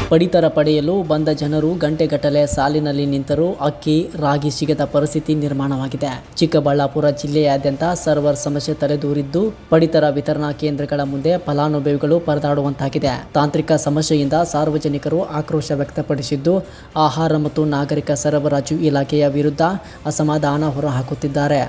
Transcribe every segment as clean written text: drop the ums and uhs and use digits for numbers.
ಪಡಿತರ ಪಡೆಯಲು ಬಂದ ಜನರು ಗಂಟೆಗಟ್ಟಲೆ ಸಾಲಿನಲ್ಲಿ ನಿಂತರೂ ಅಕ್ಕಿ, ರಾಗಿ ಸಿಗದ ಪರಿಸ್ಥಿತಿ ನಿರ್ಮಾಣವಾಗಿದೆ. ಚಿಕ್ಕಬಳ್ಳಾಪುರ ಜಿಲ್ಲೆಯಾದ್ಯಂತ ಸರ್ವರ್ ಸಮಸ್ಯೆ ತಲೆದೂರಿದ್ದು, ಪಡಿತರ ವಿತರಣಾ ಕೇಂದ್ರಗಳ ಮುಂದೆ ಫಲಾನುಭವಿಗಳು ಪರದಾಡುವಂತಾಗಿದೆ. ತಾಂತ್ರಿಕ ಸಮಸ್ಯೆಯಿಂದ ಸಾರ್ವಜನಿಕರು ಆಕ್ರೋಶ ವ್ಯಕ್ತಪಡಿಸಿದ್ದು, ಆಹಾರ ಮತ್ತು ನಾಗರಿಕ ಸರಬರಾಜು ಇಲಾಖೆಯ ವಿರುದ್ಧ ಅಸಮಾಧಾನ ಹೊರಹಾಕುತ್ತಿದ್ದಾರೆ.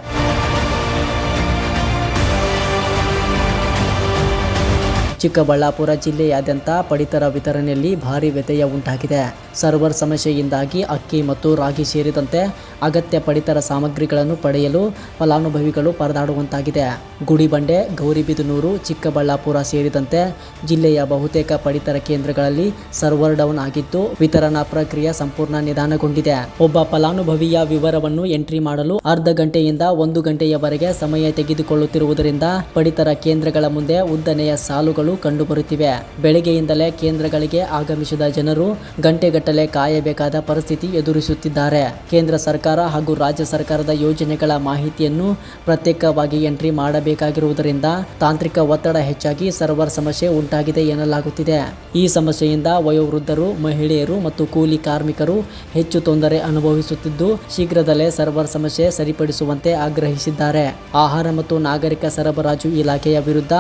ಚಿಕ್ಕಬಳ್ಳಾಪುರ ಜಿಲ್ಲೆಯಾದ್ಯಂತ ಪಡಿತರ ವಿತರಣೆಯಲ್ಲಿ ಭಾರೀ ವ್ಯತ್ಯಯ ಉಂಟಾಗಿದೆ. ಸರ್ವರ್ ಸಮಸ್ಯೆಯಿಂದಾಗಿ ಅಕ್ಕಿ ಮತ್ತು ರಾಗಿ ಸೇರಿದಂತೆ ಅಗತ್ಯ ಪಡಿತರ ಸಾಮಗ್ರಿಗಳನ್ನು ಪಡೆಯಲು ಫಲಾನುಭವಿಗಳು ಪರದಾಡುವಂತಾಗಿದೆ. ಗುಡಿಬಂಡೆ, ಗೌರಿಬಿದನೂರು, ಚಿಕ್ಕಬಳ್ಳಾಪುರ ಸೇರಿದಂತೆ ಜಿಲ್ಲೆಯ ಬಹುತೇಕ ಪಡಿತರ ಕೇಂದ್ರಗಳಲ್ಲಿ ಸರ್ವರ್ ಡೌನ್ ಆಗಿದ್ದು, ವಿತರಣಾ ಪ್ರಕ್ರಿಯೆ ಸಂಪೂರ್ಣ ನಿಧಾನಗೊಂಡಿದೆ. ಒಬ್ಬ ಫಲಾನುಭವಿಯ ವಿವರವನ್ನು ಎಂಟ್ರಿ ಮಾಡಲು ಅರ್ಧ ಗಂಟೆಯಿಂದ 1 ಗಂಟೆಯವರೆಗೆ ಸಮಯ ತೆಗೆದುಕೊಳ್ಳುತ್ತಿರುವುದರಿಂದ ಪಡಿತರ ಕೇಂದ್ರಗಳ ಮುಂದೆ ಉದ್ದನೆಯ ಸಾಲುಗಳು ಕಂಡುಬರುತ್ತಿವೆ. ಬೆಳಗ್ಗೆಯಿಂದಲೇ ಕೇಂದ್ರಗಳಿಗೆ ಆಗಮಿಸಿದ ಜನರು ಗಂಟೆಗಟ್ಟಲೆ ಕಾಯಬೇಕಾದ ಪರಿಸ್ಥಿತಿ ಎದುರಿಸುತ್ತಿದ್ದಾರೆ. ಕೇಂದ್ರ ಸರ್ಕಾರ ಹಾಗೂ ರಾಜ್ಯ ಸರ್ಕಾರದ ಯೋಜನೆಗಳ ಮಾಹಿತಿಯನ್ನು ಪ್ರತ್ಯೇಕವಾಗಿ ಎಂಟ್ರಿ ಮಾಡಬೇಕಾಗಿರುವುದರಿಂದ ತಾಂತ್ರಿಕ ಒತ್ತಡ ಹೆಚ್ಚಾಗಿ ಸರ್ವರ್ ಸಮಸ್ಯೆ ಉಂಟಾಗಿದೆ ಎನ್ನಲಾಗುತ್ತಿದೆ. ಈ ಸಮಸ್ಯೆಯಿಂದ ವಯೋವೃದ್ಧರು, ಮಹಿಳೆಯರು ಮತ್ತು ಕೂಲಿ ಕಾರ್ಮಿಕರು ಹೆಚ್ಚು ತೊಂದರೆ ಅನುಭವಿಸುತ್ತಿದ್ದು, ಶೀಘ್ರದಲ್ಲೇ ಸರ್ವರ್ ಸಮಸ್ಯೆ ಸರಿಪಡಿಸುವಂತೆ ಆಗ್ರಹಿಸಿದ್ದಾರೆ. ಆಹಾರ ಮತ್ತು ನಾಗರಿಕ ಸರಬರಾಜು ಇಲಾಖೆಯ ವಿರುದ್ಧ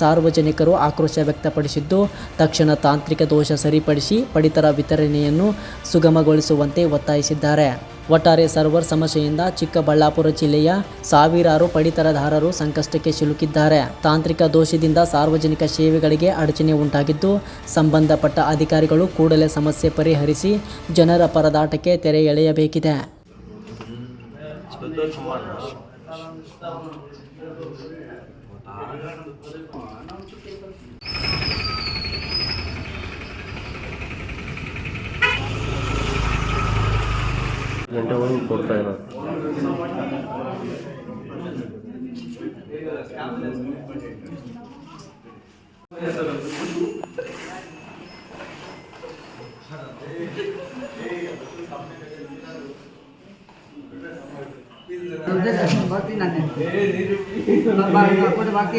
ಸಾರ್ವಜನಿಕರು ಆಕ್ರೋಶ ವ್ಯಕ್ತಪಡಿಸಿದ್ದು, ತಕ್ಷಣ ತಾಂತ್ರಿಕ ದೋಷ ಸರಿಪಡಿಸಿ ಪಡಿತರ ವಿತರಣೆಯನ್ನು ಸುಗಮಗೊಳಿಸುವಂತೆ ಒತ್ತಾಯಿಸಿದ್ದಾರೆ. ಒಟ್ಟಾರೆ ಸರ್ವರ್ ಸಮಸ್ಯೆಯಿಂದ ಚಿಕ್ಕಬಳ್ಳಾಪುರ ಜಿಲ್ಲೆಯ ಸಾವಿರಾರು ಪಡಿತರದಾರರು ಸಂಕಷ್ಟಕ್ಕೆ ಸಿಲುಕಿದ್ದಾರೆ. ತಾಂತ್ರಿಕ ದೋಷದಿಂದ ಸಾರ್ವಜನಿಕ ಸೇವೆಗಳಿಗೆ ಅಡಚಣೆ ಉಂಟಾಗಿದ್ದು, ಸಂಬಂಧಪಟ್ಟ ಅಧಿಕಾರಿಗಳು ಕೂಡಲೇ ಸಮಸ್ಯೆ ಪರಿಹರಿಸಿ ಜನರ ಪರದಾಟಕ್ಕೆ ತೆರೆ ಎಳೆಯಬೇಕಿದೆ. ಗಂಟೆವರೆಗೂ ಕೊಡ್ತಾ ಇರೋದು. बाकी